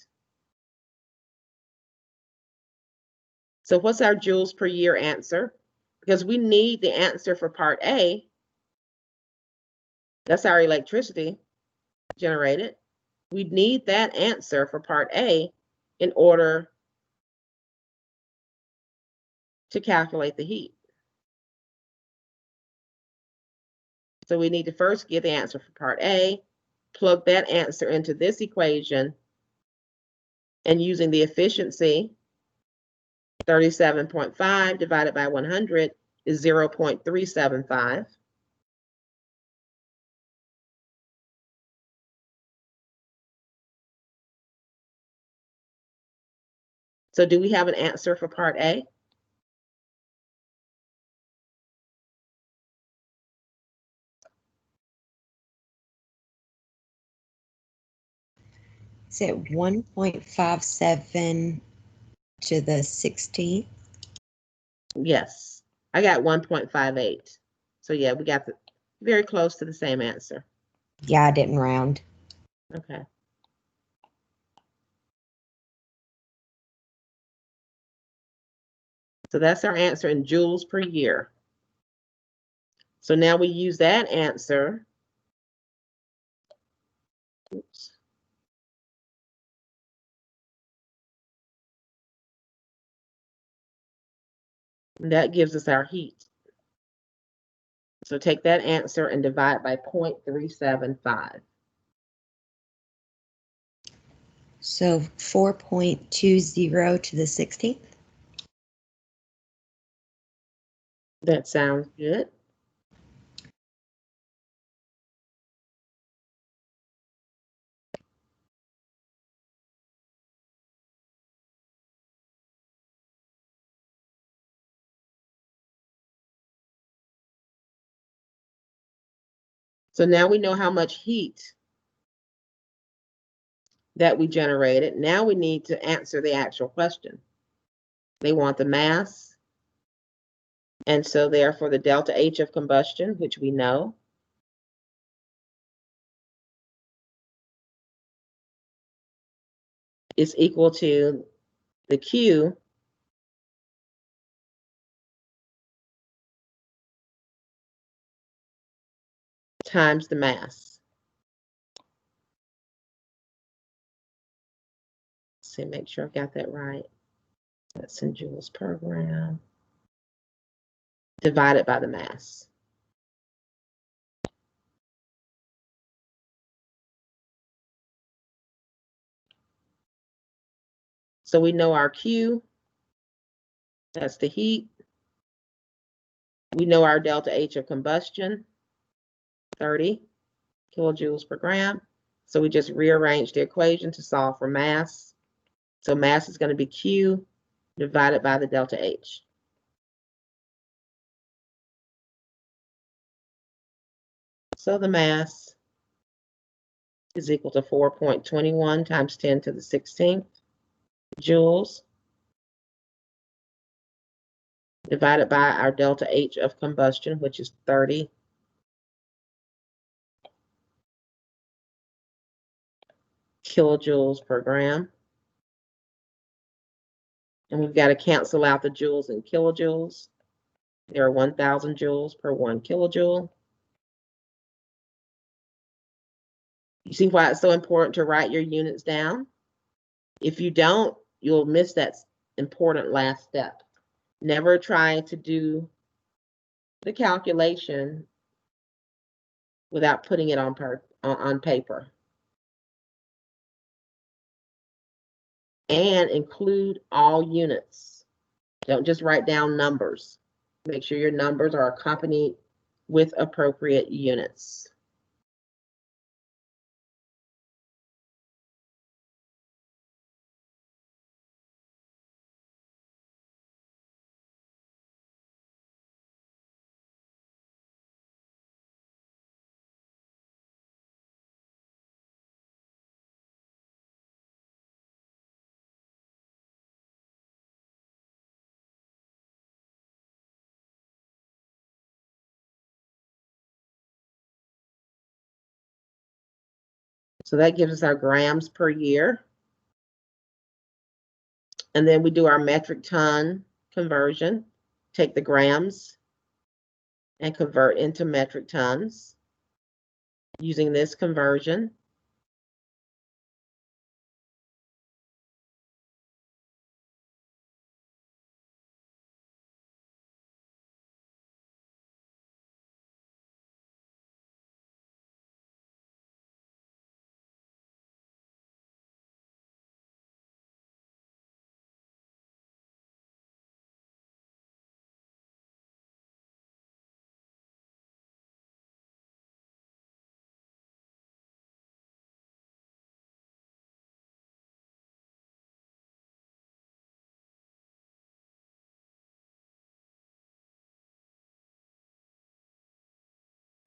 So what's our joules per year answer? Because we need the answer for part A. That's our electricity generated. We need that answer for part A in order to calculate the heat. So we need to first get the answer for part A, plug that answer into this equation, and using the efficiency, 37.5 divided by 100 is 0.375. So do we have an answer for part A? is it 1.57 to the 16th? Yes, I got 1.58. So yeah, we got very close to the same answer. Yeah, I didn't round. Okay. So that's our answer in joules per year. So now we use that answer. Oops. And that gives us our heat. So take that answer and divide by 0.375. So 4.20 to the 16th. That sounds good. So now we know how much heat that we generated. Now we need to answer the actual question. They want the mass. And so therefore the delta H of combustion, which we know, is equal to the Q times the mass. Let's see, make sure I've got that right. That's in joules per gram divided by the mass. So we know our Q, that's the heat. We know our delta H of combustion, 30 kilojoules per gram. So we just rearrange the equation to solve for mass. So mass is going to be Q divided by the delta H. So the mass is equal to 4.21 times 10 to the 16th joules divided by our delta H of combustion, which is 30 kilojoules per gram. And we've got to cancel out the joules and kilojoules. There are 1,000 joules per 1 kilojoule. You see why it's so important to write your units down? If you don't, you'll miss that important last step. Never try to do the calculation without putting it on paper. And include all units. Don't just write down numbers. Make sure your numbers are accompanied with appropriate units. So that gives us our grams per year. And then we do our metric ton conversion. Take the grams and convert into metric tons using this conversion.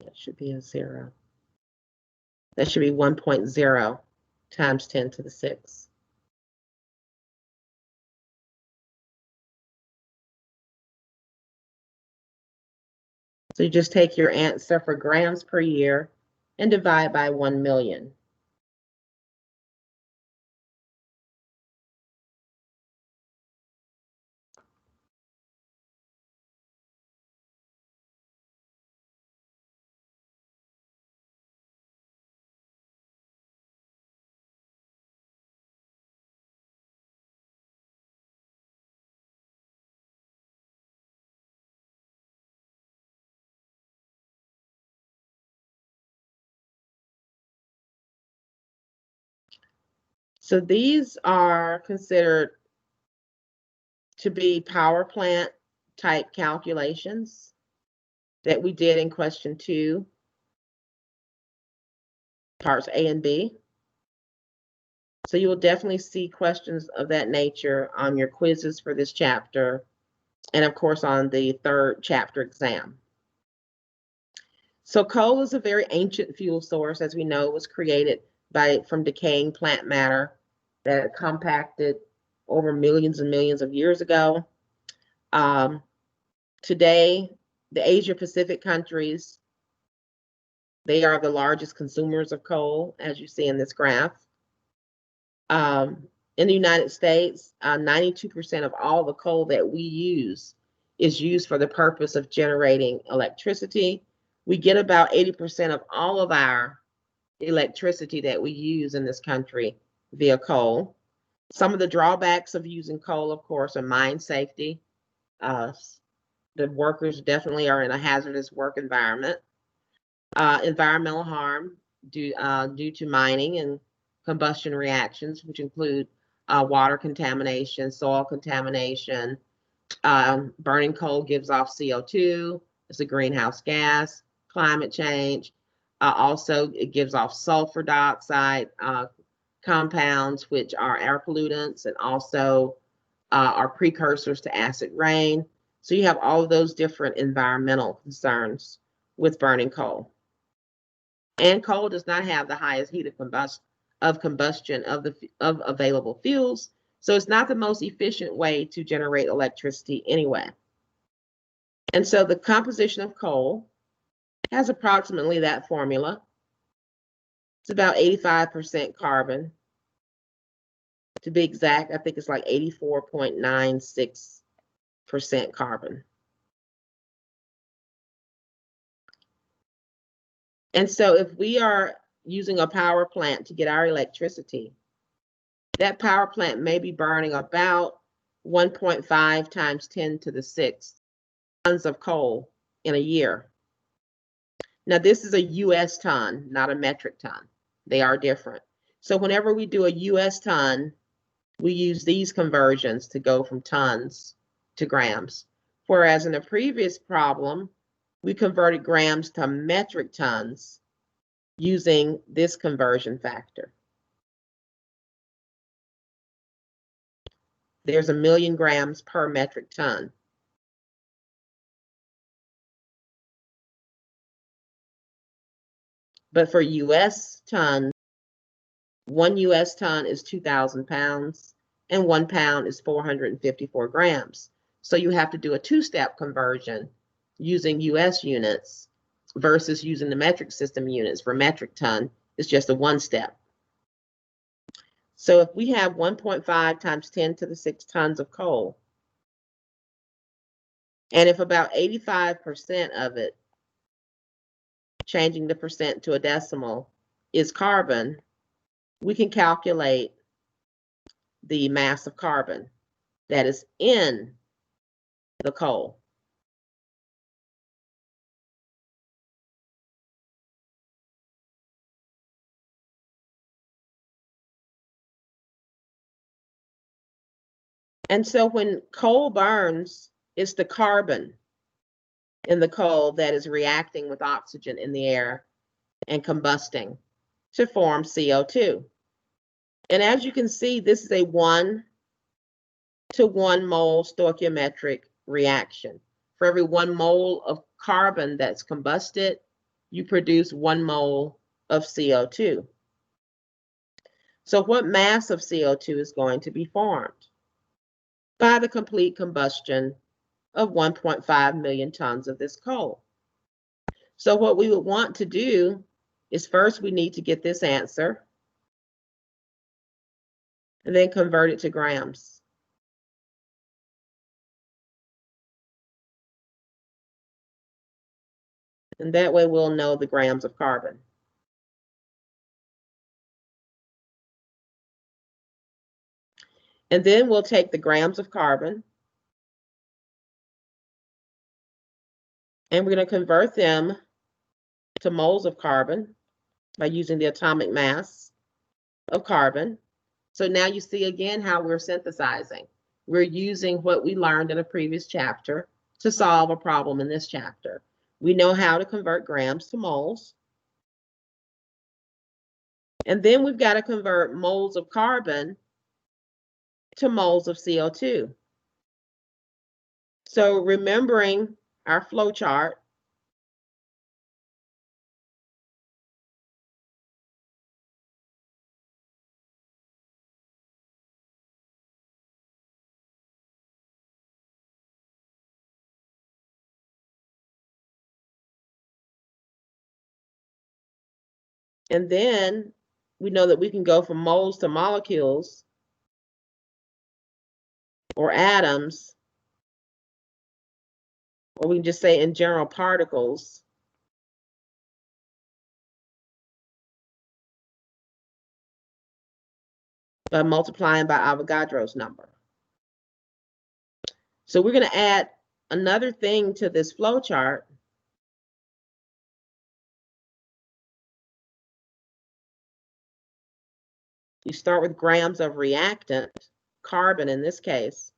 That should be a 0. That should be 1.0 times 10 to the 6. So you just take your answer for grams per year and divide by 1 million. So these are considered to be power plant type calculations that we did in question 2, parts A and B. So you will definitely see questions of that nature on your quizzes for this chapter, and of course on the 3rd chapter exam. So coal is a very ancient fuel source, as we know. It was created from decaying plant matter that compacted over millions and millions of years ago. Today, the Asia Pacific countries, they are the largest consumers of coal, as you see in this graph. In the United States, 92% of all the coal that we use is used for the purpose of generating electricity. We get about 80% of all of our electricity that we use in this country via coal. Some of the drawbacks of using coal, of course, are mine safety. The workers definitely are in a hazardous work environment. Environmental harm due to mining and combustion reactions, which include water contamination, soil contamination. Burning coal gives off CO2. It's a greenhouse gas. Climate change. Also, it gives off sulfur dioxide compounds, which are air pollutants and also are precursors to acid rain. So you have all of those different environmental concerns with burning coal. And coal does not have the highest heat of combustion of available fuels, so it's not the most efficient way to generate electricity anyway. And so the composition of coal has approximately that formula. It's about 85% carbon. To be exact, I think it's like 84.96% carbon. And so if we are using a power plant to get our electricity, that power plant may be burning about 1.5 times 10 to the 6th tons of coal in a year. Now, this is a US ton, not a metric ton. They are different. So whenever we do a US ton, we use these conversions to go from tons to grams. Whereas in the previous problem, we converted grams to metric tons using this conversion factor. There's 1,000,000 grams per metric ton. But for US tons, 1 US ton is 2,000 pounds, and 1 pound is 454 grams. So you have to do a 2-step conversion using US units versus using the metric system units. For metric ton, it's just a 1-step. So if we have 1.5 times 10 to the 6 tons of coal, and if about 85% of it, changing the percent to a decimal, is carbon, we can calculate the mass of carbon that is in the coal. And so when coal burns, it's the carbon in the coal that is reacting with oxygen in the air and combusting to form CO2. And as you can see, this is a 1-to-1 mole stoichiometric reaction. For every 1 mole of carbon that's combusted, you produce 1 mole of CO2. So what mass of CO2 is going to be formed? By the complete combustion of 1.5 million tons of this coal. So what we would want to do is first we need to get this answer and then convert it to grams. And that way we'll know the grams of carbon. And then we'll take the grams of carbon and we're going to convert them to moles of carbon by using the atomic mass of carbon. So now you see again how we're synthesizing. We're using what we learned in a previous chapter to solve a problem in this chapter. We know how to convert grams to moles. And then we've got to convert moles of carbon to moles of CO2. So remembering our flow chart, and then we know that we can go from moles to molecules or atoms, or we can just say in general particles. By multiplying by Avogadro's number. So we're going to add another thing to this flow chart. You start with grams of reactant, carbon in this case.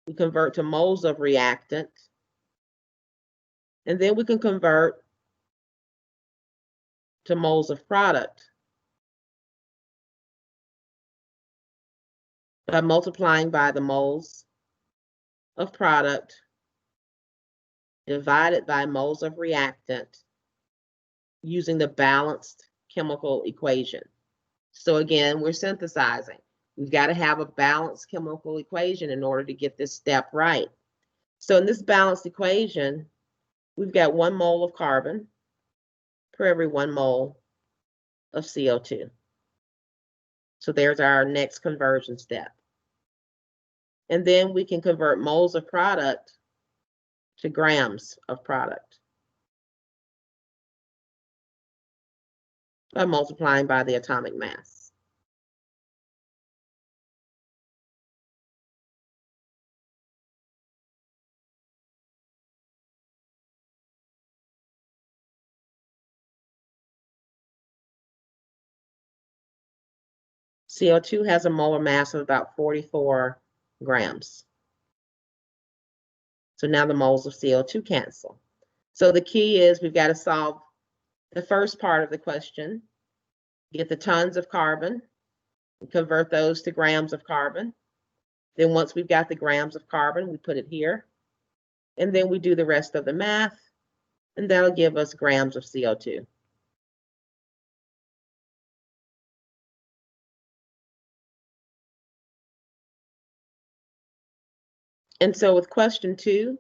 We convert to moles of reactant. And then we can convert to moles of product by multiplying by the moles of product divided by moles of reactant using the balanced chemical equation. So again, we're synthesizing. We've got to have a balanced chemical equation in order to get this step right. So in this balanced equation, we've got 1 mole of carbon per every 1 mole of CO2. So there's our next conversion step. And then we can convert moles of product to grams of product by multiplying by the atomic mass. CO2 has a molar mass of about 44 grams. So now the moles of CO2 cancel. So the key is we've got to solve the first part of the question, get the tons of carbon, and convert those to grams of carbon. Then once we've got the grams of carbon, we put it here. And then we do the rest of the math, and that'll give us grams of CO2. And so with question 2,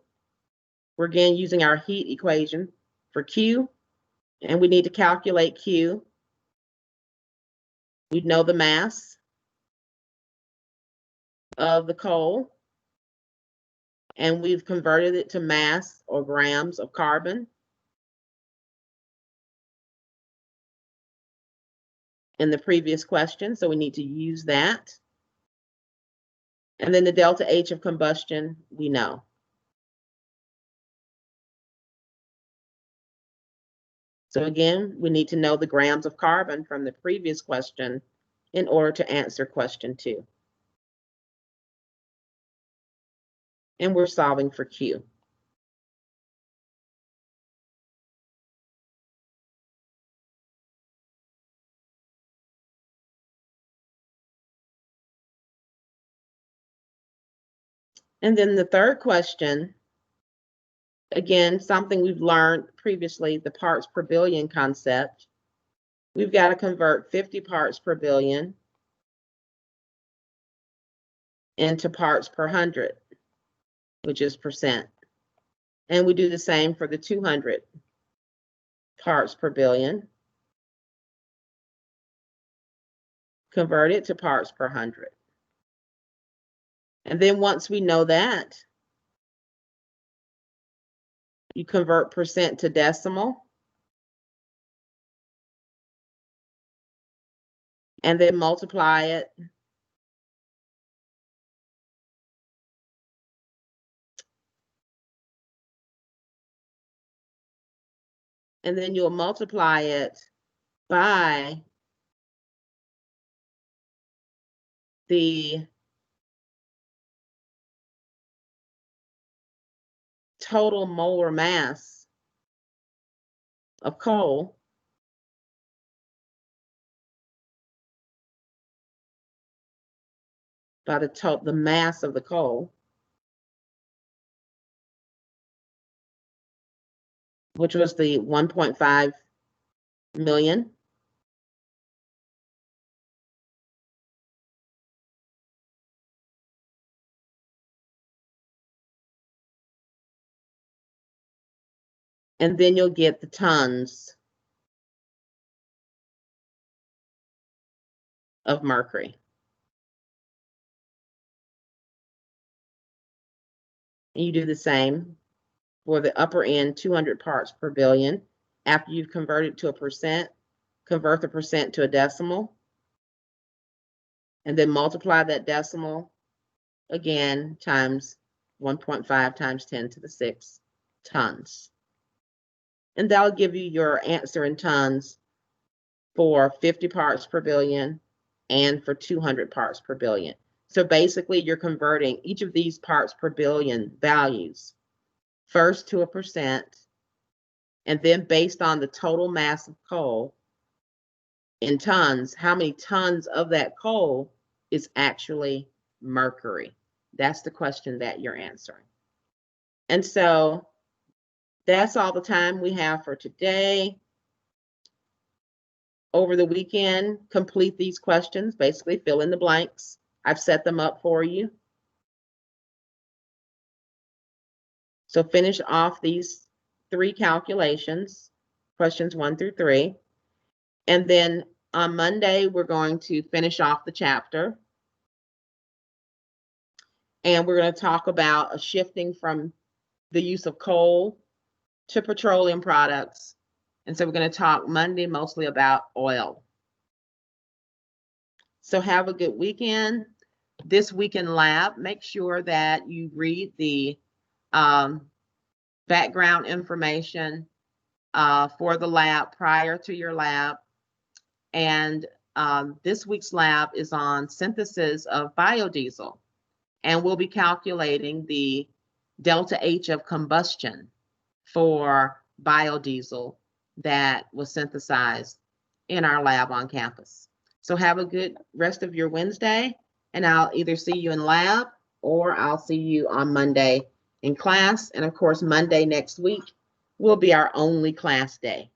we're again using our heat equation for Q, and we need to calculate Q. We know the mass of the coal, and we've converted it to mass or grams of carbon in the previous question, so we need to use that. And then the delta H of combustion, we know. So again, we need to know the grams of carbon from the previous question in order to answer question 2. And we're solving for Q. And then the third question, again, something we've learned previously, the parts per billion concept. We've got to convert 50 parts per billion into parts per 100, which is percent. And we do the same for the 200 parts per billion. Convert it to parts per 100. And then once we know that, you convert percent to decimal. And then multiply it and then you'll multiply it by the total molar mass of coal by the mass of the coal, which was the 1.5 million. And then you'll get the tons of mercury. And you do the same for the upper end, 200 parts per billion. After you've converted to a percent, convert the percent to a decimal, and then multiply that decimal again times 1.5 times 10 to the 6 tons. And that'll give you your answer in tons for 50 parts per billion and for 200 parts per billion. So basically, you're converting each of these parts per billion values first to a percent, and then based on the total mass of coal in tons, how many tons of that coal is actually mercury? That's the question that you're answering. And so that's all the time we have for today. Over the weekend, complete these questions, basically fill in the blanks. I've set them up for you. So finish off these 3 calculations, questions 1 through 3. And then on Monday, we're going to finish off the chapter. And we're going to talk about a shifting from the use of coal to petroleum products. And so we're going to talk Monday mostly about oil. So have a good weekend. This weekend lab, make sure that you read the background information for the lab prior to your lab. And this week's lab is on synthesis of biodiesel. And we'll be calculating the delta H of combustion for biodiesel that was synthesized in our lab on campus. So have a good rest of your Wednesday, and I'll either see you in lab or I'll see you on Monday in class. And of course, Monday next week will be our only class day.